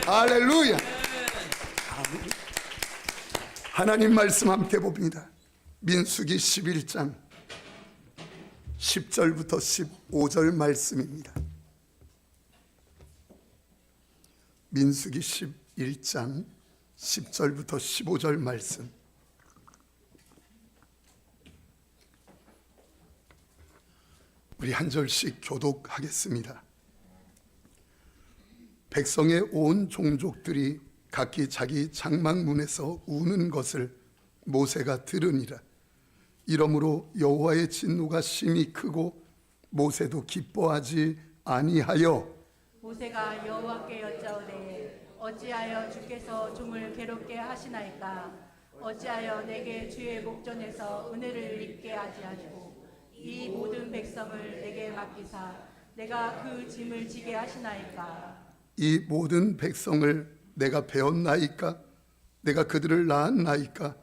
할렐루야. 하나님 말씀 함께 봅니다. 민수기 11장 10절부터 15절 말씀입니다. 민수기 11장 10절부터 15절 말씀. 우리 한 절씩 교독하겠습니다. 백성의 온 종족들이 각기 자기 장막문에서 우는 것을 모세가 들으니라. 이러므로 여호와의 진노가 심히 크고 모세도 기뻐하지 아니하여 모세가 여호와께 여짜오되 어찌하여 주께서 종을 괴롭게 하시나이까? 어찌하여 내게 주의 목전에서 은혜를 입게 하지 하시고 이 모든 백성을 내게 맡기사 내가 그 짐을 지게 하시나이까? 이 모든 백성을 내가 배웠나이까? 내가 그들을 낳았나이까?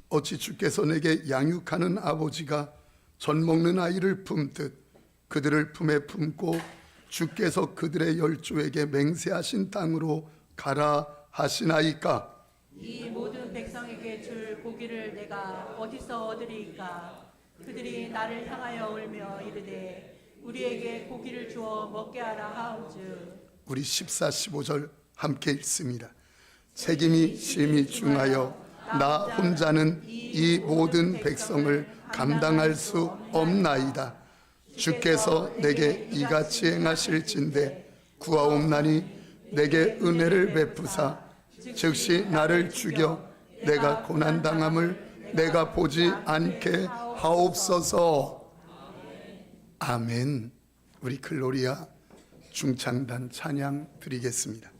어찌 주께서 내게 양육하는 아버지가 젖 먹는 아이를 품듯 그들을 품에 품고 주께서 그들의 열조에게 맹세하신 땅으로 가라 하시나이까? 이 모든 백성에게 줄 고기를 내가 어디서 얻으리이까? 그들이 나를 향하여 울며 이르되 우리에게 고기를 주어 먹게 하라 하온즉. 우리 14, 15절 함께 읽습니다. 책임이 심히 중하여 나 혼자는 이 모든 백성을 감당할 수 없나이다. 주께서 내게 이같이 행하실진대 구하옵나니 내게 은혜를 베푸사 즉시 나를 죽여 내가 고난당함을 내가 보지 않게 하옵소서. 아멘. 우리 글로리아 중창단 찬양 드리겠습니다.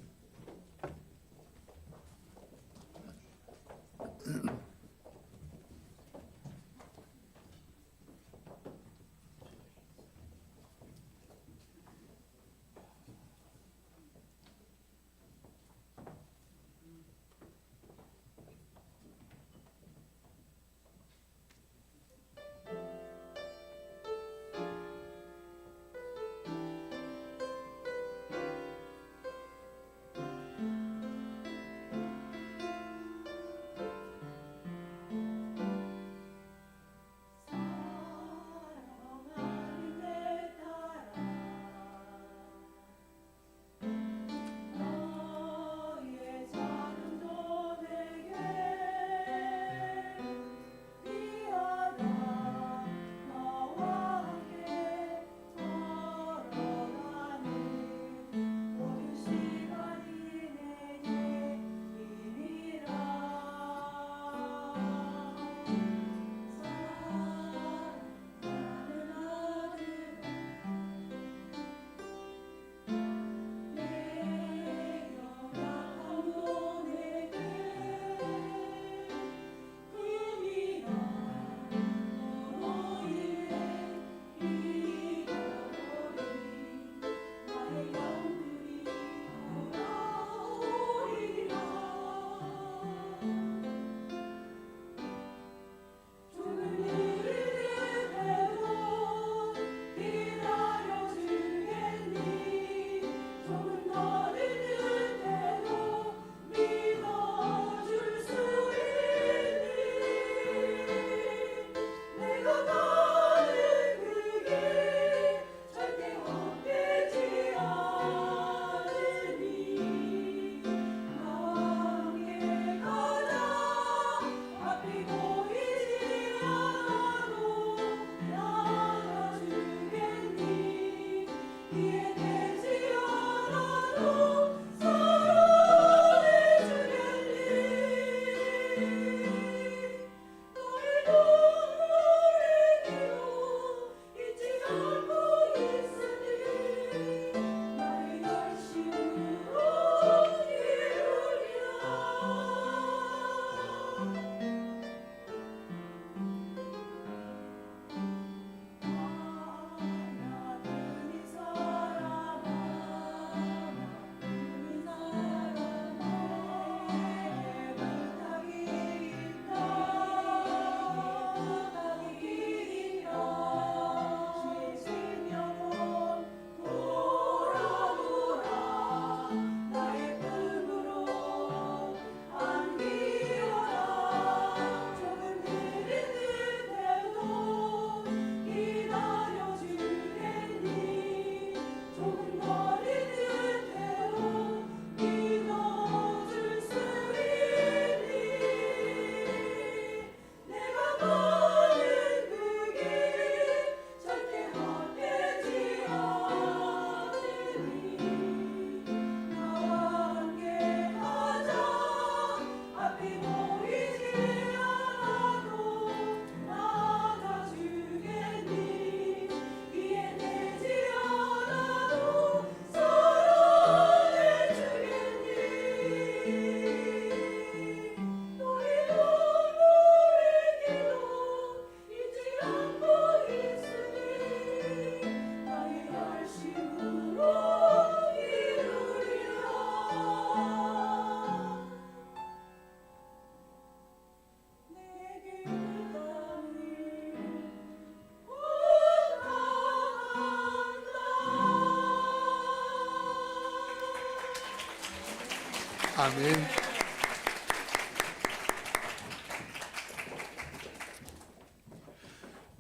아멘.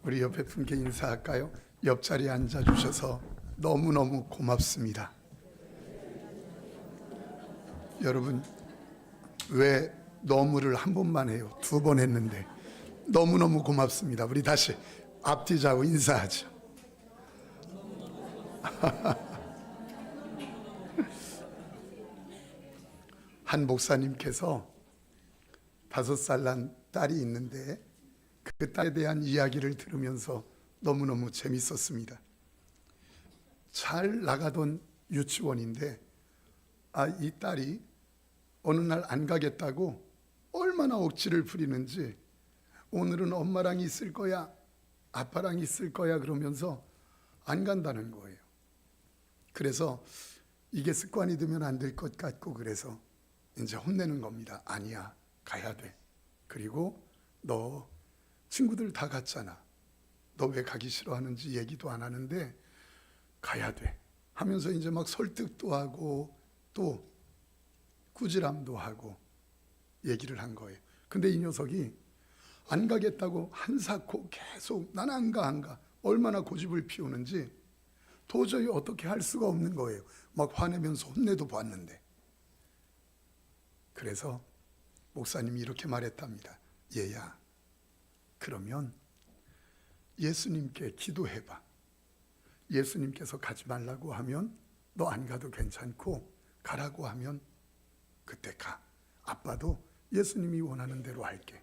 우리 옆에 분께 인사할까요? 옆자리에 앉아주셔서 너무너무 고맙습니다. 여러분, 왜 너무를 한 번만 해요? 두 번 했는데 너무너무 고맙습니다. 우리 다시 앞뒤자고 인사하죠. 한 목사님께서 5살 난 딸이 있는데 그 딸에 대한 이야기를 들으면서 너무너무 재밌었습니다. 잘 나가던 유치원인데 이 딸이 어느 날 안 가겠다고 얼마나 억지를 부리는지 오늘은 엄마랑 있을 거야, 아빠랑 있을 거야 그러면서 안 간다는 거예요. 그래서 이게 습관이 되면 안 될 것 같고 그래서 이제 혼내는 겁니다. 아니야, 가야 돼. 그리고 너 친구들 다 갔잖아. 너 왜 가기 싫어하는지 얘기도 안 하는데 가야 돼 하면서 이제 막 설득도 하고 또 꾸지람도 하고 얘기를 한 거예요. 근데 이 녀석이 안 가겠다고 한사코 계속 난 안 가 얼마나 고집을 피우는지 도저히 어떻게 할 수가 없는 거예요. 막 화내면서 혼내도 봤는데. 그래서 목사님이 이렇게 말했답니다. 얘야, 그러면 예수님께 기도해봐. 예수님께서 가지 말라고 하면 너 안 가도 괜찮고 가라고 하면 그때 가. 아빠도 예수님이 원하는 대로 할게.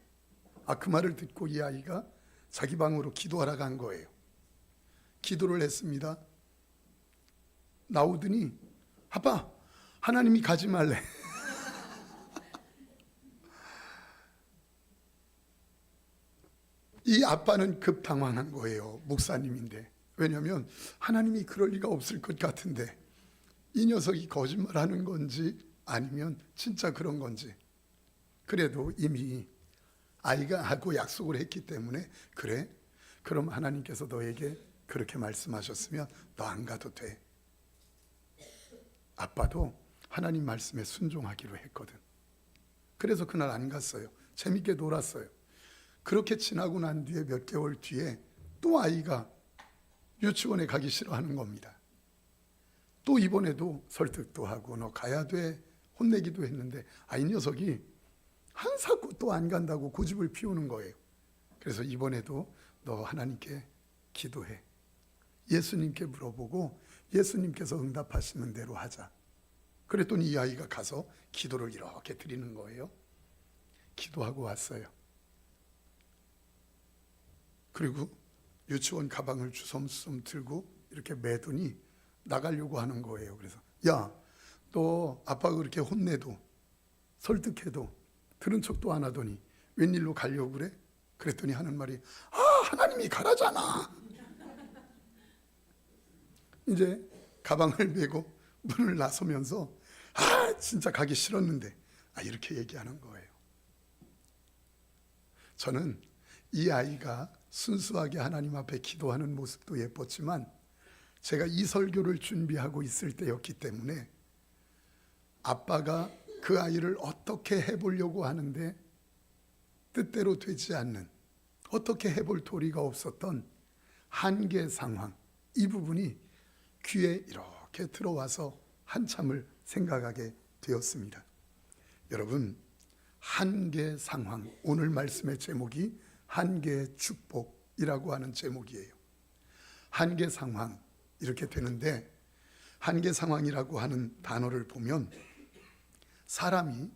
그 말을 듣고 이 아이가 자기 방으로 기도하러 간 거예요. 기도를 했습니다. 나오더니 아빠, 하나님이 가지 말래. 이 아빠는 급당황한 거예요. 목사님인데. 왜냐하면 하나님이 그럴 리가 없을 것 같은데 이 녀석이 거짓말하는 건지 아니면 진짜 그런 건지. 그래도 이미 아이가 하고 약속을 했기 때문에 그래, 그럼 하나님께서 너에게 그렇게 말씀하셨으면 너 안 가도 돼. 아빠도 하나님 말씀에 순종하기로 했거든. 그래서 그날 안 갔어요. 재밌게 놀았어요. 그렇게 지나고 난 뒤에 몇 개월 뒤에 또 아이가 유치원에 가기 싫어하는 겁니다. 또 이번에도 설득도 하고 너 가야 돼 혼내기도 했는데 이 녀석이 한사코 또 안 간다고 고집을 피우는 거예요. 그래서 이번에도 너 하나님께 기도해. 예수님께 물어보고 예수님께서 응답하시는 대로 하자. 그랬더니 이 아이가 가서 기도를 이렇게 드리는 거예요. 기도하고 왔어요. 그리고 유치원 가방을 주섬주섬 들고 이렇게 매더니 나가려고 하는 거예요. 그래서 야, 너 아빠가 그렇게 혼내도 설득해도 들은 척도 안 하더니 웬일로 가려고 그래? 그랬더니 하는 말이 하나님이 가라잖아. 이제 가방을 메고 문을 나서면서 진짜 가기 싫었는데 이렇게 얘기하는 거예요. 저는 이 아이가 순수하게 하나님 앞에 기도하는 모습도 예뻤지만 제가 이 설교를 준비하고 있을 때였기 때문에 아빠가 그 아이를 어떻게 해보려고 하는데 뜻대로 되지 않는, 어떻게 해볼 도리가 없었던 한계 상황, 이 부분이 귀에 이렇게 들어와서 한참을 생각하게 되었습니다. 여러분, 한계 상황, 오늘 말씀의 제목이 한계 축복이라고 하는 제목이에요. 한계 상황 이렇게 되는데 한계 상황이라고 하는 단어를 보면 사람이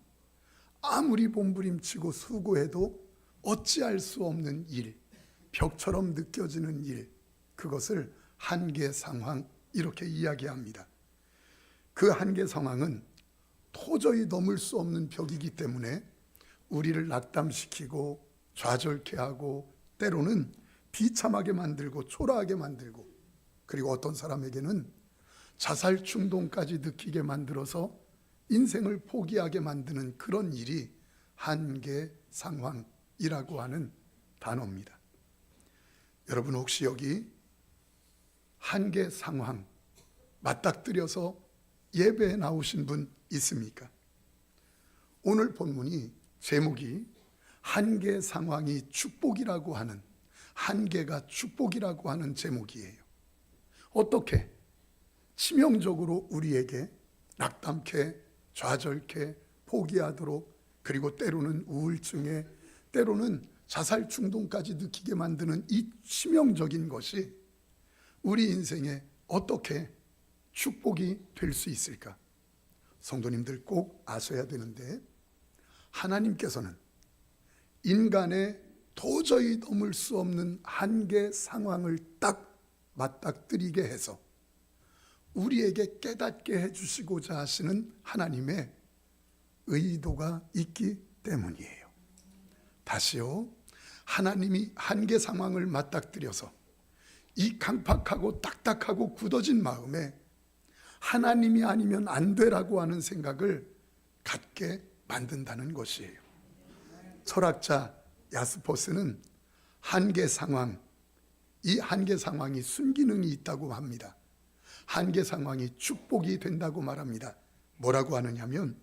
아무리 몸부림치고 수고해도 어찌할 수 없는 일, 벽처럼 느껴지는 일, 그것을 한계 상황 이렇게 이야기합니다. 그 한계 상황은 도저히 넘을 수 없는 벽이기 때문에 우리를 낙담시키고 좌절케 하고 때로는 비참하게 만들고 초라하게 만들고 그리고 어떤 사람에게는 자살 충동까지 느끼게 만들어서 인생을 포기하게 만드는 그런 일이 한계 상황이라고 하는 단어입니다. 여러분 혹시 여기 한계 상황 맞닥뜨려서 예배에 나오신 분 있습니까? 오늘 본문이 제목이 한계 상황이 축복이라고 하는, 한계가 축복이라고 하는 제목이에요. 어떻게 치명적으로 우리에게 낙담케, 좌절케, 포기하도록, 그리고 때로는 우울증에, 때로는 자살 충동까지 느끼게 만드는 이 치명적인 것이 우리 인생에 어떻게 축복이 될 수 있을까? 성도님들 꼭 아셔야 되는데, 하나님께서는 인간의 도저히 넘을 수 없는 한계 상황을 딱 맞닥뜨리게 해서 우리에게 깨닫게 해주시고자 하시는 하나님의 의도가 있기 때문이에요. 다시요, 하나님이 한계 상황을 맞닥뜨려서 이 강팍하고 딱딱하고 굳어진 마음에 하나님이 아니면 안 되라고 하는 생각을 갖게 만든다는 것이에요. 철학자 야스퍼스는 한계 상황, 이 한계 상황이 순기능이 있다고 합니다. 한계 상황이 축복이 된다고 말합니다. 뭐라고 하느냐면,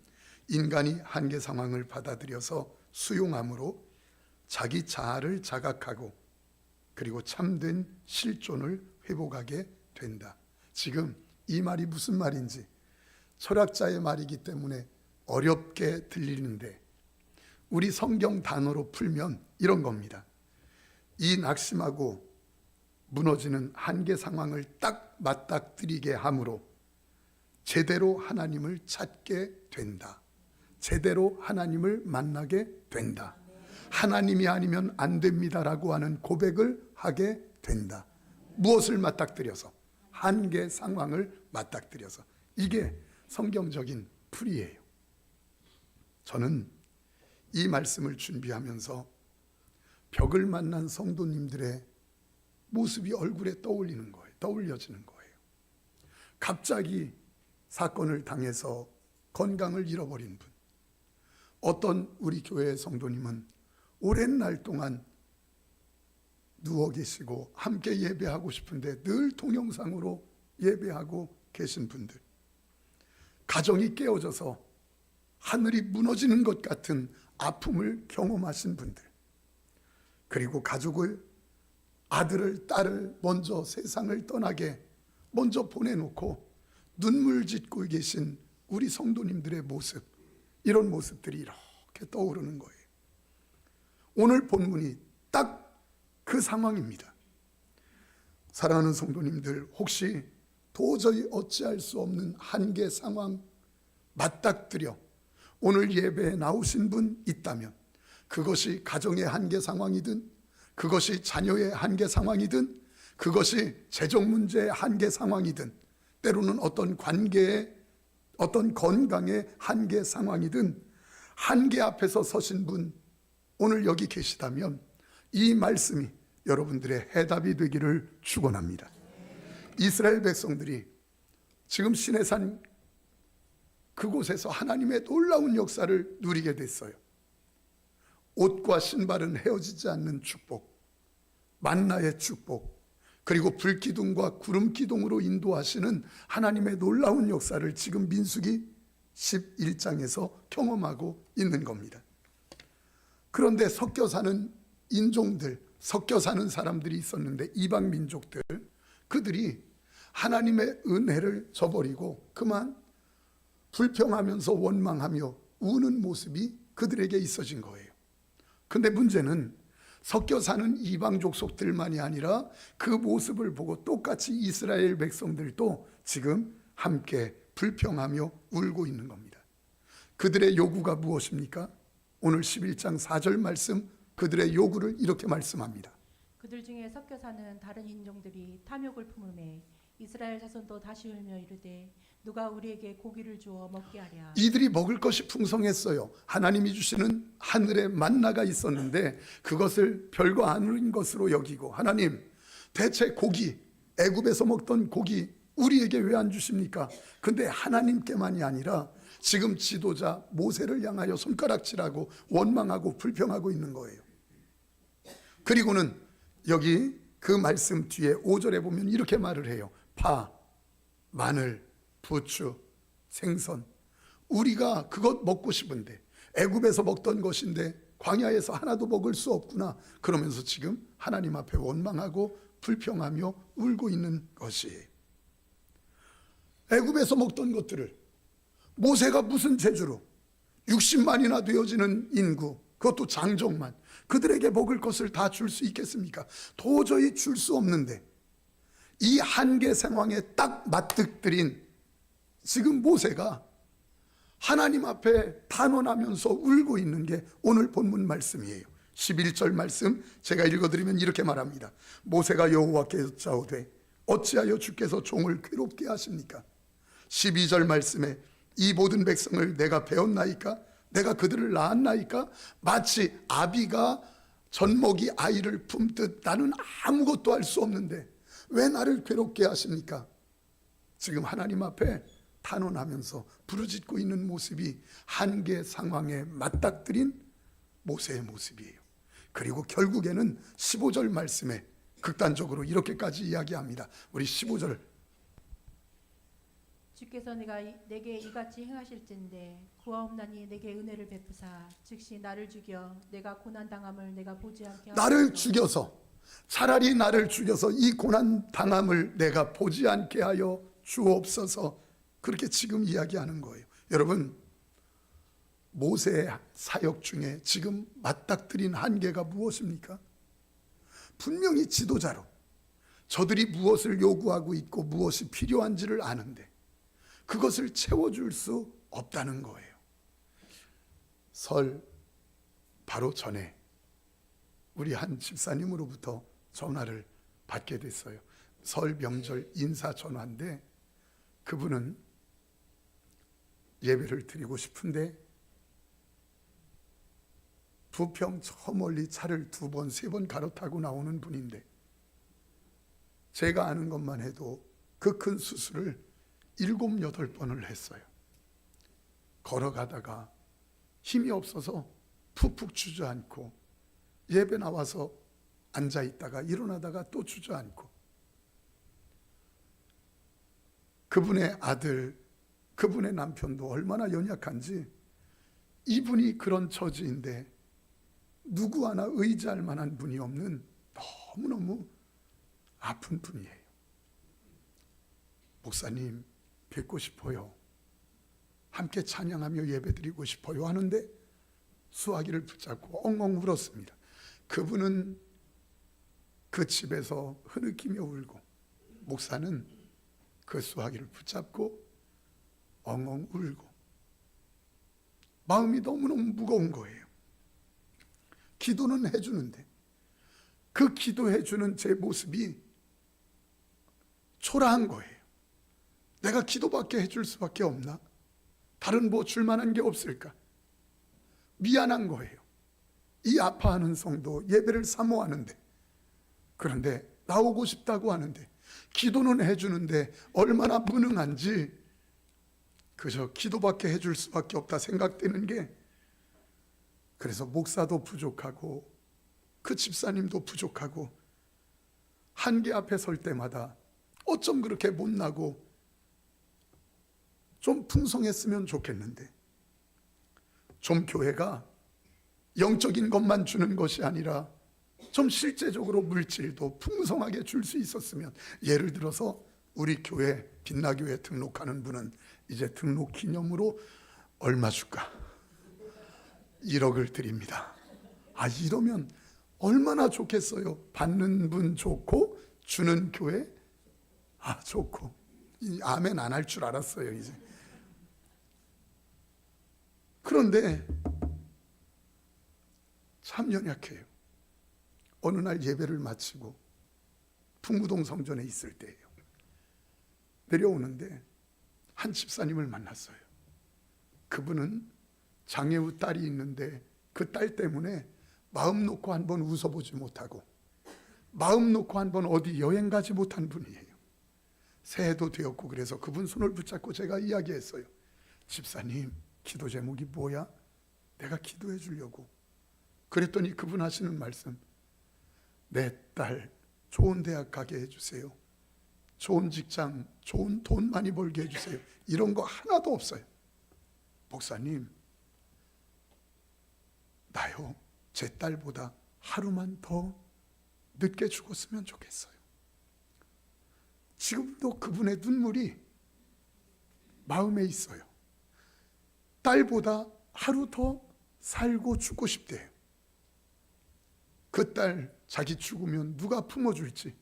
인간이 한계 상황을 받아들여서 수용함으로 자기 자아를 자각하고 그리고 참된 실존을 회복하게 된다. 지금 이 말이 무슨 말인지 철학자의 말이기 때문에 어렵게 들리는데, 우리 성경 단어로 풀면 이런 겁니다. 이 낙심하고 무너지는 한계 상황을 딱 맞닥뜨리게 함으로 제대로 하나님을 찾게 된다. 제대로 하나님을 만나게 된다. 하나님이 아니면 안 됩니다라고 하는 고백을 하게 된다. 무엇을 맞닥뜨려서? 한계 상황을 맞닥뜨려서. 이게 성경적인 풀이에요. 저는 이 말씀을 준비하면서 벽을 만난 성도님들의 모습이 얼굴에 떠올리는 거예요. 떠올려지는 거예요. 갑자기 사건을 당해서 건강을 잃어버린 분, 어떤 우리 교회의 성도님은 오랜 날 동안 누워 계시고 함께 예배하고 싶은데 늘 동영상으로 예배하고 계신 분들, 가정이 깨어져서 하늘이 무너지는 것 같은 아픔을 경험하신 분들, 그리고 가족을, 아들을, 딸을 먼저 세상을 떠나게 먼저 보내놓고 눈물 짓고 계신 우리 성도님들의 모습, 이런 모습들이 이렇게 떠오르는 거예요. 오늘 본문이 딱 그 상황입니다. 사랑하는 성도님들, 혹시 도저히 어찌할 수 없는 한계 상황 맞닥뜨려 오늘 예배에 나오신 분 있다면, 그것이 가정의 한계 상황이든, 그것이 자녀의 한계 상황이든, 그것이 재정 문제의 한계 상황이든, 때로는 어떤 관계의, 어떤 건강의 한계 상황이든, 한계 앞에서 서신 분 오늘 여기 계시다면 이 말씀이 여러분들의 해답이 되기를 축원합니다. 이스라엘 백성들이 지금 시내산 그곳에서 하나님의 놀라운 역사를 누리게 됐어요. 옷과 신발은 헤어지지 않는 축복, 만나의 축복, 그리고 불기둥과 구름기둥으로 인도하시는 하나님의 놀라운 역사를 지금 민수기 11장에서 경험하고 있는 겁니다. 그런데 섞여 사는 인종들, 섞여 사는 사람들이 있었는데, 이방 민족들, 그들이 하나님의 은혜를 저버리고 그만 불평하면서 원망하며 우는 모습이 그들에게 있어진 거예요. 근데 문제는 섞여 사는 이방 족속들만이 아니라 그 모습을 보고 똑같이 이스라엘 백성들도 지금 함께 불평하며 울고 있는 겁니다. 그들의 요구가 무엇입니까? 오늘 11장 4절 말씀, 그들의 요구를 이렇게 말씀합니다. 그들 중에 섞여 사는 다른 인종들이 탐욕을 품음에 이스라엘 자손도 다시 울며 이르되 누가 우리에게 고기를 주어 먹게 하랴. 이들이 먹을 것이 풍성했어요. 하나님이 주시는 하늘의 만나가 있었는데 그것을 별거 아닌 것으로 여기고, 하나님 대체 고기, 애굽에서 먹던 고기 우리에게 왜 안 주십니까? 근데 하나님께만이 아니라 지금 지도자 모세를 향하여 손가락질하고 원망하고 불평하고 있는 거예요. 그리고는 여기 그 말씀 뒤에 5절에 보면 이렇게 말을 해요. 파, 마늘, 부추, 생선, 우리가 그것 먹고 싶은데, 애굽에서 먹던 것인데 광야에서 하나도 먹을 수 없구나. 그러면서 지금 하나님 앞에 원망하고 불평하며 울고 있는 것이에요. 애굽에서 먹던 것들을 모세가 무슨 재주로 60만이나 되어지는 인구, 그것도 장족만, 그들에게 먹을 것을 다 줄 수 있겠습니까? 도저히 줄 수 없는데 이 한계 상황에 딱 맞닥뜨린 지금 모세가 하나님 앞에 단언하면서 울고 있는 게 오늘 본문 말씀이에요. 11절 말씀 제가 읽어드리면 이렇게 말합니다. 모세가 여호와께 여짜오되 어찌하여 주께서 종을 괴롭게 하십니까? 12절 말씀에 이 모든 백성을 내가 배웠나이까? 내가 그들을 낳았나이까? 마치 아비가 젖먹이 아이를 품듯 나는 아무것도 할 수 없는데 왜 나를 괴롭게 하십니까? 지금 하나님 앞에 탄원하면서 부르짖고 있는 모습이 한계 상황에 맞닥뜨린 모세의 모습이에요. 그리고 결국에는 15절 말씀에 극단적으로 이렇게까지 이야기합니다. 우리 15절 주께서 내게 이같이 행하실진대 구하옵나니 내게 은혜를 베푸사 즉시 나를 죽여 내가 고난당함을 내가 보지 않게 하소서. 나를 죽여서 차라리 나를 죽여서 이 고난당함을 내가 보지 않게 하여 주옵소서. 그렇게 지금 이야기하는 거예요. 여러분, 모세의 사역 중에 지금 맞닥뜨린 한계가 무엇입니까? 분명히 지도자로 저들이 무엇을 요구하고 있고 무엇이 필요한지를 아는데 그것을 채워줄 수 없다는 거예요. 설 바로 전에 우리 한 집사님으로부터 전화를 받게 됐어요. 설 명절 인사 전화인데 그분은 예배를 드리고 싶은데 부평 저 멀리 차를 2번, 3번 갈아타고 나오는 분인데 제가 아는 것만 해도 그 큰 수술을 7, 8번을 했어요. 걸어가다가 힘이 없어서 푹푹 주저앉고 예배 나와서 앉아있다가 일어나다가 또 주저앉고 그분의 아들, 그분의 남편도 얼마나 연약한지 이분이 그런 처지인데 누구 하나 의지할 만한 분이 없는 너무너무 아픈 분이에요. 목사님 뵙고 싶어요. 함께 찬양하며 예배드리고 싶어요 하는데 수화기를 붙잡고 엉엉 울었습니다. 그분은 그 집에서 흐느끼며 울고 목사는 그 수화기를 붙잡고 엉엉 울고 마음이 너무너무 무거운 거예요. 기도는 해주는데 그 기도해주는 제 모습이 초라한 거예요. 내가 기도밖에 해줄 수밖에 없나? 다른 뭐 줄만한 게 없을까? 미안한 거예요. 이 아파하는 성도 예배를 사모하는데 그런데 나오고 싶다고 하는데 기도는 해주는데 얼마나 무능한지 그저 기도밖에 해줄 수밖에 없다 생각되는 게 그래서 목사도 부족하고 그 집사님도 부족하고 한계 앞에 설 때마다 어쩜 그렇게 못나고 좀 풍성했으면 좋겠는데 좀 교회가 영적인 것만 주는 것이 아니라 좀 실제적으로 물질도 풍성하게 줄 수 있었으면 예를 들어서 우리 교회 빛나교회 등록하는 분은 이제 등록 기념으로 얼마 줄까? 1억을 드립니다. 이러면 얼마나 좋겠어요. 받는 분 좋고 주는 교회 좋고 아멘 안 할 줄 알았어요 이제. 그런데 참 연약해요. 어느 날 예배를 마치고 풍무동 성전에 있을 때예요. 내려오는데 한 집사님을 만났어요. 그분은 장애우 딸이 있는데 그 딸 때문에 마음 놓고 한번 웃어보지 못하고 마음 놓고 한번 어디 여행 가지 못한 분이에요. 새해도 되었고 그래서 그분 손을 붙잡고 제가 이야기했어요. 집사님 기도 제목이 뭐야? 내가 기도해 주려고. 그랬더니 그분 하시는 말씀, 내 딸 좋은 대학 가게 해주세요. 좋은 직장, 좋은 돈 많이 벌게 해주세요. 이런 거 하나도 없어요. 목사님 제가요, 제 딸보다 하루만 더 늦게 죽었으면 좋겠어요. 지금도 그분의 눈물이 마음에 있어요. 딸보다 하루 더 살고 죽고 싶대요. 그 딸 자기 죽으면 누가 품어줄지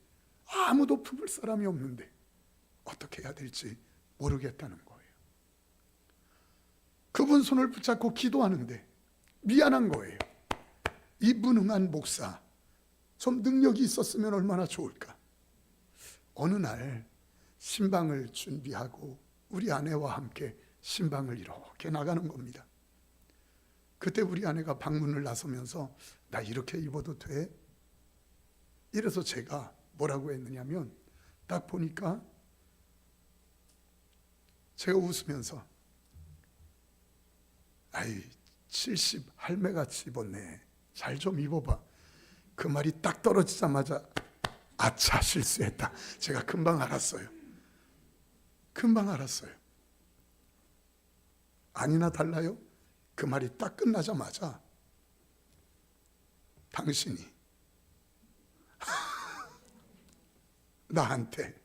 아무도 품을 사람이 없는데 어떻게 해야 될지 모르겠다는 거예요. 그분 손을 붙잡고 기도하는데 미안한 거예요. 이 무능한 목사, 좀 능력이 있었으면 얼마나 좋을까. 어느 날 신방을 준비하고 우리 아내와 함께 신방을 이렇게 나가는 겁니다. 그때 우리 아내가 방문을 나서면서 나 이렇게 입어도 돼? 이래서 제가 뭐라고 했느냐면 딱 보니까 제가 웃으면서 아이 70 할매같이 입었네. 잘 좀 입어봐. 그 말이 딱 떨어지자마자 아차 실수했다. 제가 금방 알았어요. 금방 알았어요. 아니나 달라요? 그 말이 딱 끝나자마자 당신이 나한테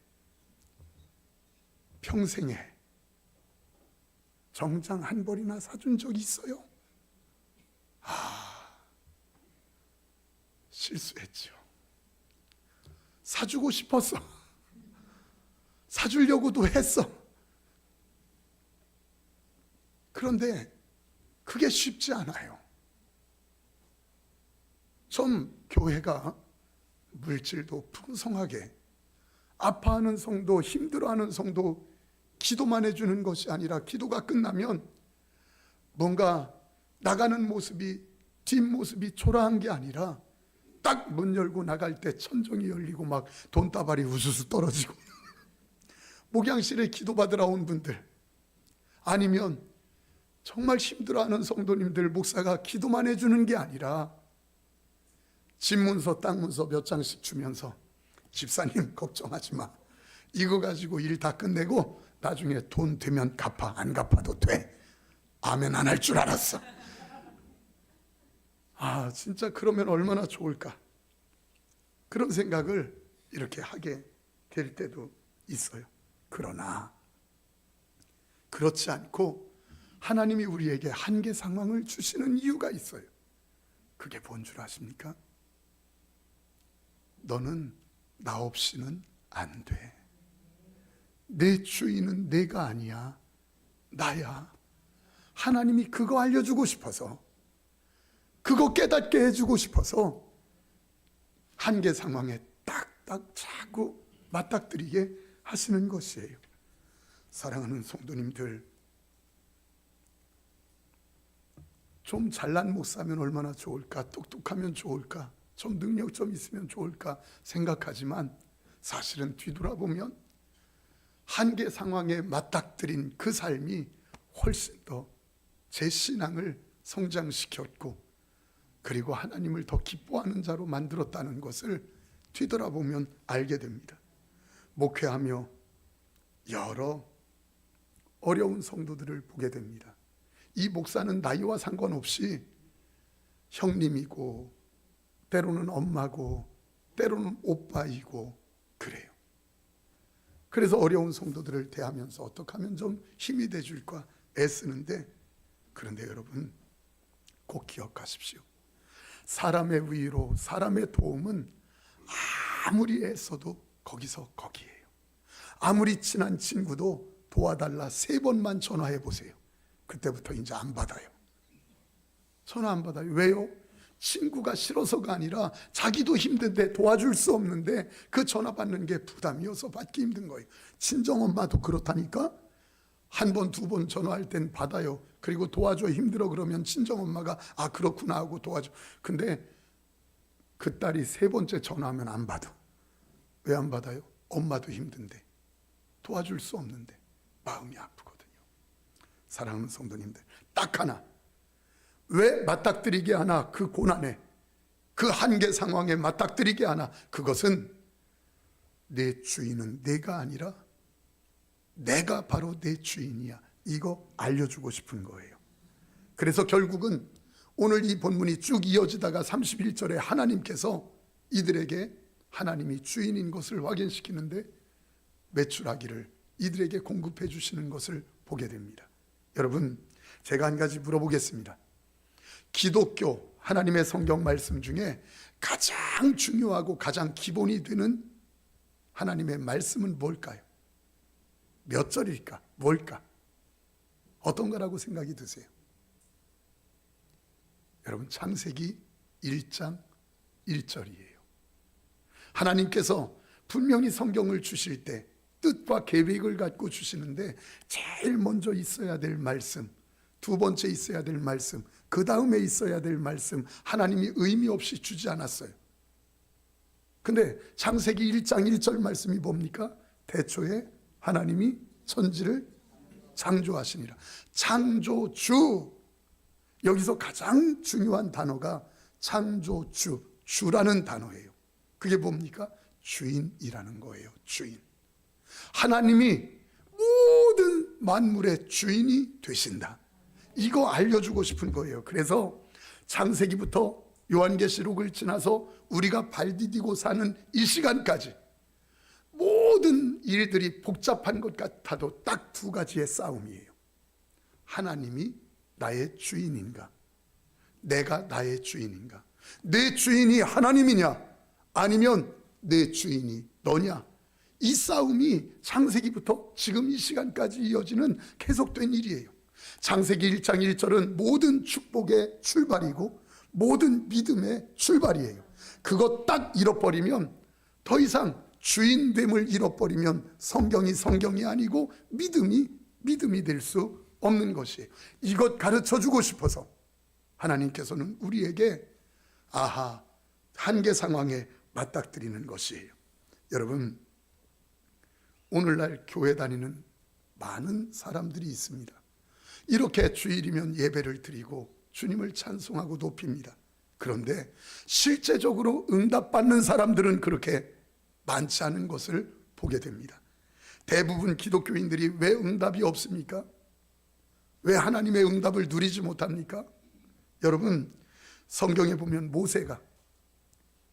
평생에 정장 한 벌이나 사준 적 있어요? 실수했죠. 사주고 싶었어. 사주려고도 했어. 그런데 그게 쉽지 않아요. 좀 교회가 물질도 풍성하게, 아파하는 성도, 힘들어하는 성도 기도만 해주는 것이 아니라 기도가 끝나면 뭔가 나가는 모습이, 뒷모습이 초라한 게 아니라 딱 문 열고 나갈 때 천정이 열리고 막 돈다발이 우수수 떨어지고 목양실에 기도받으러 온 분들, 아니면 정말 힘들어하는 성도님들, 목사가 기도만 해주는 게 아니라 집문서 땅문서 몇 장씩 주면서 집사님 걱정하지 마, 이거 가지고 일 다 끝내고 나중에 돈 되면 갚아, 안 갚아도 돼. 아멘 안 할 줄 알았어. 아 진짜 그러면 얼마나 좋을까. 그런 생각을 이렇게 하게 될 때도 있어요. 그러나 그렇지 않고 하나님이 우리에게 한계 상황을 주시는 이유가 있어요. 그게 뭔 줄 아십니까? 너는 나 없이는 안 돼. 내 주인은 내가 아니야, 나야. 하나님이 그거 알려주고 싶어서, 그거 깨닫게 해주고 싶어서 한계 상황에 딱딱 자꾸 맞닥뜨리게 하시는 것이에요. 사랑하는 성도님들, 좀 잘난 목사면 얼마나 좋을까, 똑똑하면 좋을까, 좀 능력 좀 있으면 좋을까 생각하지만 사실은 뒤돌아보면 한계 상황에 맞닥뜨린 그 삶이 훨씬 더 제 신앙을 성장시켰고, 그리고 하나님을 더 기뻐하는 자로 만들었다는 것을 뒤돌아보면 알게 됩니다. 목회하며 여러 어려운 성도들을 보게 됩니다. 이 목사는 나이와 상관없이 형님이고, 때로는 엄마고, 때로는 오빠이고 그래요. 그래서 어려운 성도들을 대하면서 어떻게 하면 좀 힘이 돼줄까 애쓰는데, 그런데 여러분 꼭 기억하십시오. 사람의 위로, 사람의 도움은 아무리 애써도 거기서 거기에요. 아무리 친한 친구도 도와달라 3번만 전화해 보세요. 그때부터 이제 안 받아요. 전화 안 받아요. 왜요? 친구가 싫어서가 아니라 자기도 힘든데 도와줄 수 없는데 그 전화 받는 게 부담이어서 받기 힘든 거예요. 친정엄마도 그렇다니까. 한 번, 2번 전화할 땐 받아요. 그리고 도와줘, 힘들어 그러면 친정엄마가 아 그렇구나 하고 도와줘. 근데 그 딸이 3번째 전화하면 안 받아. 왜 안 받아요? 엄마도 힘든데, 도와줄 수 없는데 마음이 아프거든요. 사랑하는 성도님들, 딱 하나, 왜 맞닥뜨리게 하나? 그 고난에, 그 한계 상황에 맞닥뜨리게 하나? 그것은 내 주인은 내가 아니라 내가 바로 내 주인이야, 이거 알려주고 싶은 거예요. 그래서 결국은 오늘 이 본문이 쭉 이어지다가 31절에 하나님께서 이들에게 하나님이 주인인 것을 확인시키는데 메추라기를 이들에게 공급해 주시는 것을 보게 됩니다. 여러분, 제가 한 가지 물어보겠습니다. 기독교 하나님의 성경 말씀 중에 가장 중요하고 가장 기본이 되는 하나님의 말씀은 뭘까요? 몇 절일까? 뭘까? 어떤 거라고 생각이 드세요? 여러분, 창세기 1장 1절이에요. 하나님께서 분명히 성경을 주실 때 뜻과 계획을 갖고 주시는데 제일 먼저 있어야 될 말씀, 두 번째 있어야 될 말씀, 그 다음에 있어야 될 말씀, 하나님이 의미 없이 주지 않았어요. 근데 창세기 1장 1절 말씀이 뭡니까? 태초에 하나님이 천지를 창조하시니라. 창조주. 여기서 가장 중요한 단어가 창조주, 주라는 단어예요. 그게 뭡니까? 주인이라는 거예요. 주인. 하나님이 모든 만물의 주인이 되신다. 이거 알려주고 싶은 거예요. 그래서 창세기부터 요한계시록을 지나서 우리가 발 디디고 사는 이 시간까지 모든 일들이 복잡한 것 같아도 딱 두 가지의 싸움이에요. 하나님이 나의 주인인가? 내가 나의 주인인가? 내 주인이 하나님이냐? 아니면 내 주인이 너냐? 이 싸움이 창세기부터 지금 이 시간까지 이어지는 계속된 일이에요. 창세기 1장 1절은 모든 축복의 출발이고 모든 믿음의 출발이에요. 그거 딱 잃어버리면, 더 이상 주인됨을 잃어버리면 성경이 성경이 아니고 믿음이 될 수 없는 것이에요. 이것 가르쳐주고 싶어서 하나님께서는 우리에게 한계 상황에 맞닥뜨리는 것이에요. 여러분, 오늘날 교회 다니는 많은 사람들이 있습니다. 이렇게 주일이면 예배를 드리고 주님을 찬송하고 높입니다. 그런데 실제적으로 응답받는 사람들은 그렇게 많지 않은 것을 보게 됩니다. 대부분 기독교인들이 왜 응답이 없습니까? 왜 하나님의 응답을 누리지 못합니까? 여러분, 성경에 보면 모세가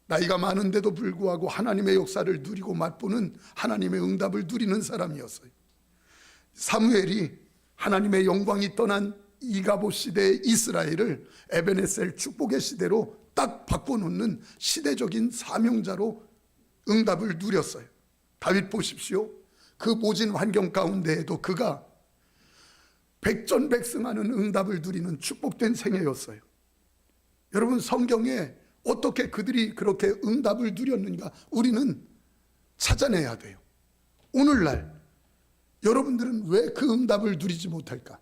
나이가 많은데도 불구하고 하나님의 역사를 누리고 맛보는 하나님의 응답을 누리는 사람이었어요. 사무엘이 하나님의 영광이 떠난 이가보 시대의 이스라엘을 에베네셀 축복의 시대로 딱 바꿔놓는 시대적인 사명자로 응답을 누렸어요. 다윗 보십시오. 그 모진 환경 가운데에도 그가 백전백승하는 응답을 누리는 축복된 생애였어요. 여러분, 성경에 어떻게 그들이 그렇게 응답을 누렸는가 우리는 찾아내야 돼요. 오늘날 여러분들은 왜 그 응답을 누리지 못할까?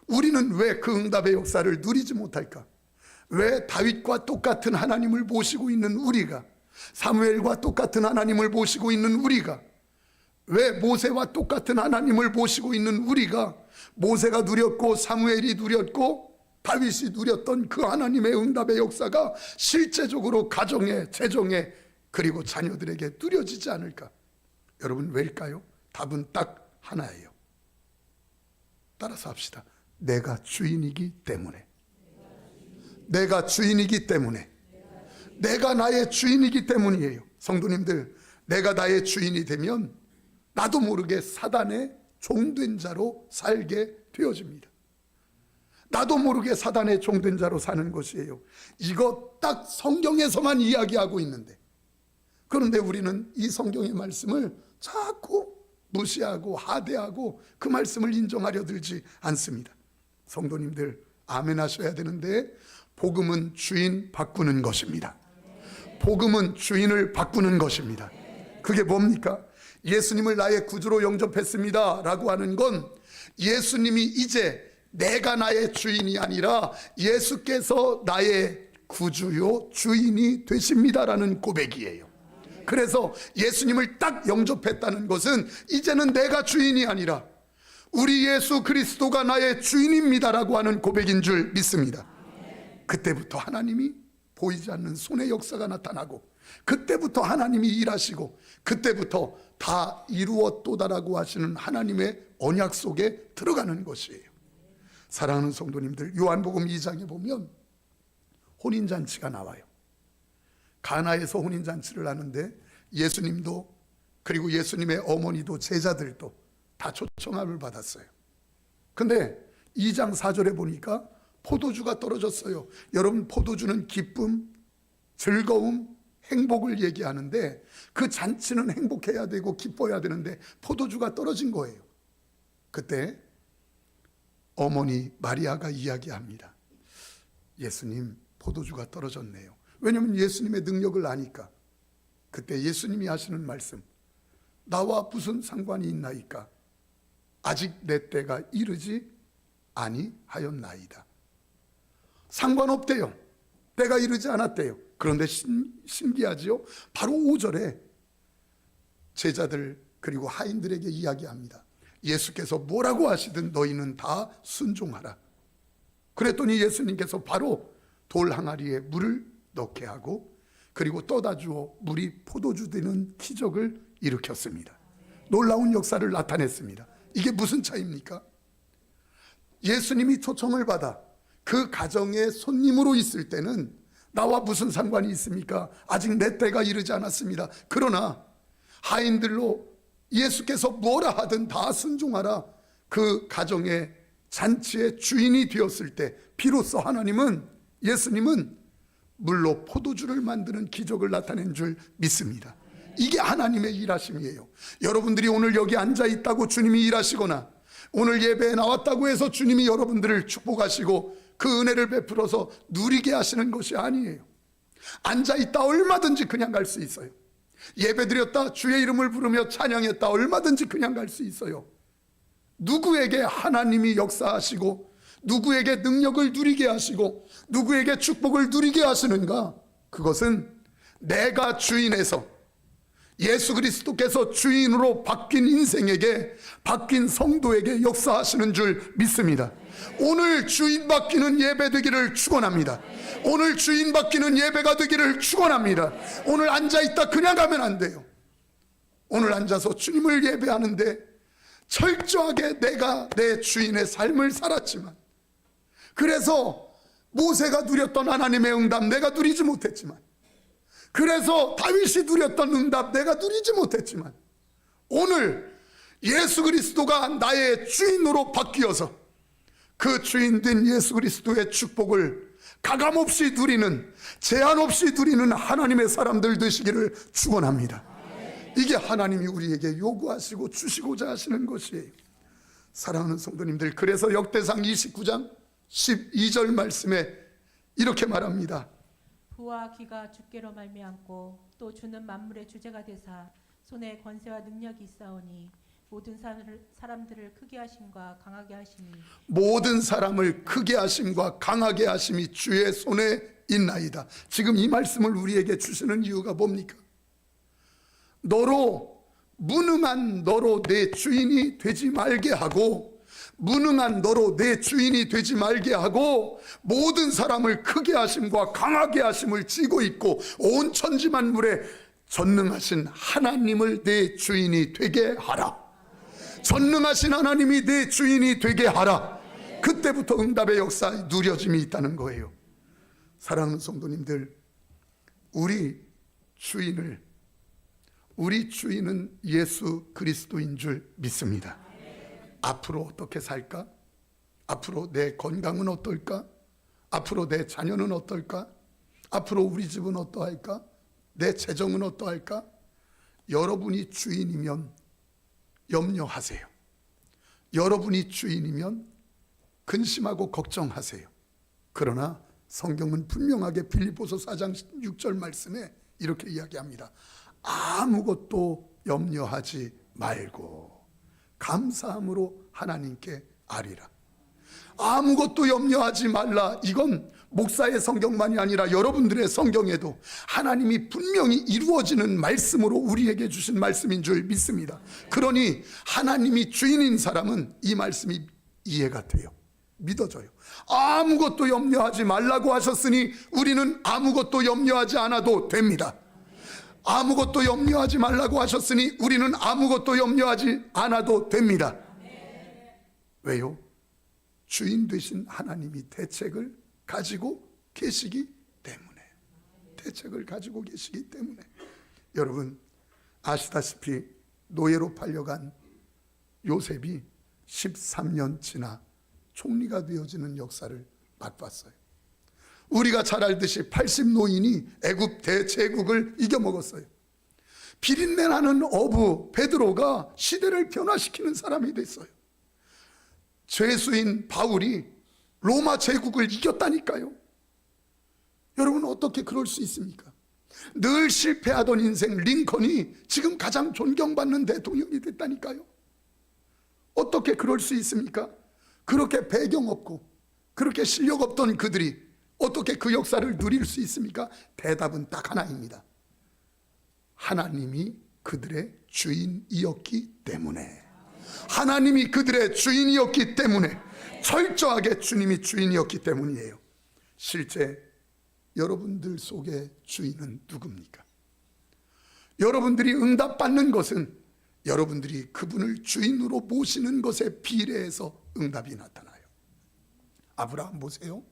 우리는 왜 그 응답의 역사를 누리지 못할까? 왜 다윗과 똑같은 하나님을 모시고 있는 우리가, 사무엘과 똑같은 하나님을 모시고 있는 우리가, 왜 모세와 똑같은 하나님을 모시고 있는 우리가 모세가 누렸고 사무엘이 누렸고 다윗이 누렸던 그 하나님의 응답의 역사가 실제적으로 가정에, 재정에, 그리고 자녀들에게 누려지지 않을까? 여러분, 왜일까요? 답은 딱 하나예요. 따라서 합시다. 내가 주인이기 때문에. 내가 주인이기 때문에. 내가 나의 주인이기 때문이에요. 성도님들, 내가 나의 주인이 되면 나도 모르게 사단의 종된 자로 살게 되어집니다. 나도 모르게 사단의 종된 자로 사는 것이에요. 이거 딱 성경에서만 이야기하고 있는데, 그런데 우리는 이 성경의 말씀을 자꾸 무시하고 하대하고 그 말씀을 인정하려 들지 않습니다. 성도님들, 아멘 하셔야 되는데, 복음은 주인 바꾸는 것입니다. 복음은 주인을 바꾸는 것입니다. 그게 뭡니까? 예수님을 나의 구주로 영접했습니다 라고 하는 건 예수님이 이제 내가 나의 주인이 아니라 예수께서 나의 구주요 주인이 되십니다라는 고백이에요. 그래서 예수님을 딱 영접했다는 것은 이제는 내가 주인이 아니라 우리 예수 그리스도가 나의 주인입니다라고 하는 고백인 줄 믿습니다. 그때부터 하나님이 보이지 않는 손의 역사가 나타나고, 그때부터 하나님이 일하시고, 그때부터 다 이루었도다라고 하시는 하나님의 언약 속에 들어가는 것이에요. 사랑하는 성도님들, 요한복음 2장에 보면 혼인잔치가 나와요. 가나에서 혼인잔치를 하는데 예수님도 그리고 예수님의 어머니도 제자들도 다 초청함을 받았어요. 근데 2장 4절에 보니까 포도주가 떨어졌어요. 여러분, 포도주는 기쁨, 즐거움, 행복을 얘기하는데 그 잔치는 행복해야 되고 기뻐야 되는데 포도주가 떨어진 거예요. 그때 어머니 마리아가 이야기합니다. 예수님, 포도주가 떨어졌네요. 왜냐하면 예수님의 능력을 아니까. 그때 예수님이 하시는 말씀, 나와 무슨 상관이 있나이까? 아직 내 때가 이르지 아니하였나이다. 상관없대요. 때가 이르지 않았대요. 그런데 신기하지요? 바로 5절에 제자들 그리고 하인들에게 이야기합니다. 예수께서 뭐라고 하시든 너희는 다 순종하라. 그랬더니 예수님께서 바로 돌 항아리에 물을 넣게 하고 그리고 떠다 주어 물이 포도주 되는 기적을 일으켰습니다. 놀라운 역사를 나타냈습니다. 이게 무슨 차이입니까? 예수님이 초청을 받아 그 가정의 손님으로 있을 때는 나와 무슨 상관이 있습니까? 아직 내 때가 이르지 않았습니다. 그러나 하인들로 예수께서 뭐라 하든 다 순종하라. 그 가정의 잔치의 주인이 되었을 때 비로소 하나님은, 예수님은 물로 포도주를 만드는 기적을 나타낸 줄 믿습니다. 이게 하나님의 일하심이에요. 여러분들이 오늘 여기 앉아 있다고 주님이 일하시거나 오늘 예배에 나왔다고 해서 주님이 여러분들을 축복하시고 그 은혜를 베풀어서 누리게 하시는 것이 아니에요. 앉아 있다 얼마든지 그냥 갈 수 있어요. 예배 드렸다 주의 이름을 부르며 찬양했다 얼마든지 그냥 갈 수 있어요. 누구에게 하나님이 역사하시고 누구에게 능력을 누리게 하시고 누구에게 축복을 누리게 하시는가? 그것은 내가 주인에서 예수 그리스도께서 주인으로 바뀐 인생에게, 바뀐 성도에게 역사하시는 줄 믿습니다. 오늘 주인 바뀌는 예배 되기를 축원합니다. 오늘 주인 바뀌는 예배가 되기를 축원합니다. 오늘 앉아있다 그냥 가면 안 돼요. 오늘 앉아서 주님을 예배하는데 철저하게 내가 내 주인의 삶을 살았지만, 그래서 모세가 누렸던 하나님의 응답 내가 누리지 못했지만, 그래서 다윗이 누렸던 응답 내가 누리지 못했지만, 오늘 예수 그리스도가 나의 주인으로 바뀌어서 그 주인된 예수 그리스도의 축복을 가감없이 누리는, 제한 없이 누리는 하나님의 사람들 되시기를 축원합니다. 이게 하나님이 우리에게 요구하시고 주시고자 하시는 것이에요. 사랑하는 성도님들, 그래서 역대상 29장 12절 말씀에 이렇게 말합니다. 부와 기가 주께로 말미암고 또 주는 만물의 주제가 되사 손에 권세와 능력이 있사오니 모든 사람들을 크게 하심과 강하게 하심이, 모든 사람을 크게 하심과 강하게 하심이 주의 손에 있나이다. 지금 이 말씀을 우리에게 주시는 이유가 뭡니까? 너로, 무능한 너로 내 주인이 되지 말게 하고, 무능한 너로 내 주인이 되지 말게 하고, 모든 사람을 크게 하심과 강하게 하심을 쥐고 있고 온 천지 만물에 전능하신 하나님을 내 주인이 되게 하라. 전능하신 하나님이 내 주인이 되게 하라. 그때부터 응답의 역사 누려짐이 있다는 거예요. 사랑하는 성도님들, 우리 주인은 예수 그리스도인 줄 믿습니다. 앞으로 어떻게 살까? 앞으로 내 건강은 어떨까? 앞으로 내 자녀는 어떨까? 앞으로 우리 집은 어떠할까? 내 재정은 어떠할까? 여러분이 주인이면 염려하세요. 여러분이 주인이면 근심하고 걱정하세요. 그러나 성경은 분명하게 빌립보서 4장 6절 말씀에 이렇게 이야기합니다. 아무것도 염려하지 말고 감사함으로 하나님께 아뢰라. 아무것도 염려하지 말라. 이건 목사의 성경만이 아니라 여러분들의 성경에도 하나님이 분명히 이루어지는 말씀으로 우리에게 주신 말씀인 줄 믿습니다. 그러니 하나님이 주인인 사람은 이 말씀이 이해가 돼요. 믿어져요. 아무것도 염려하지 말라고 하셨으니 우리는 아무것도 염려하지 않아도 됩니다. 아무것도 염려하지 말라고 하셨으니 우리는 아무것도 염려하지 않아도 됩니다. 왜요? 주인 되신 하나님이 대책을 가지고 계시기 때문에, 대책을 가지고 계시기 때문에. 여러분 아시다시피 노예로 팔려간 요셉이 13년 지나 총리가 되어지는 역사를 맛봤어요. 우리가 잘 알듯이 80노인이 애굽 대제국을 이겨먹었어요. 비린내 나는 어부 베드로가 시대를 변화시키는 사람이 됐어요. 죄수인 바울이 로마 제국을 이겼다니까요. 여러분 어떻게 그럴 수 있습니까? 늘 실패하던 인생 링컨이 지금 가장 존경받는 대통령이 됐다니까요. 어떻게 그럴 수 있습니까? 그렇게 배경 없고 그렇게 실력 없던 그들이 어떻게 그 역사를 누릴 수 있습니까? 대답은 딱 하나입니다. 하나님이 그들의 주인이었기 때문에. 하나님이 그들의 주인이었기 때문에, 철저하게 주님이 주인이었기 때문이에요. 실제 여러분들 속의 주인은 누굽니까? 여러분들이 응답받는 것은 여러분들이 그분을 주인으로 모시는 것에 비례해서 응답이 나타나요. 아브라함 보세요.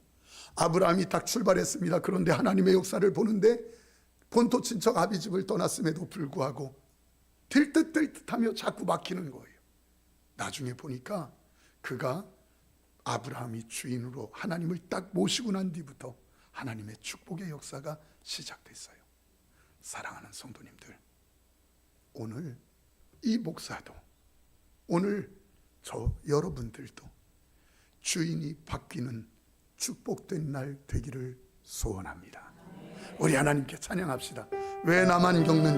아브라함이 딱 출발했습니다. 그런데 하나님의 역사를 보는데 본토 친척 아비집을 떠났음에도 불구하고 들듯들듯하며 자꾸 막히는 거예요. 나중에 보니까 그가 아브라함이 주인으로 하나님을 딱 모시고 난 뒤부터 하나님의 축복의 역사가 시작됐어요. 사랑하는 성도님들, 오늘 이 목사도, 오늘 저 여러분들도 주인이 바뀌는 축복된 날 되기를 소원합니다. 우리 하나님께 찬양합시다. 왜 나만 겪는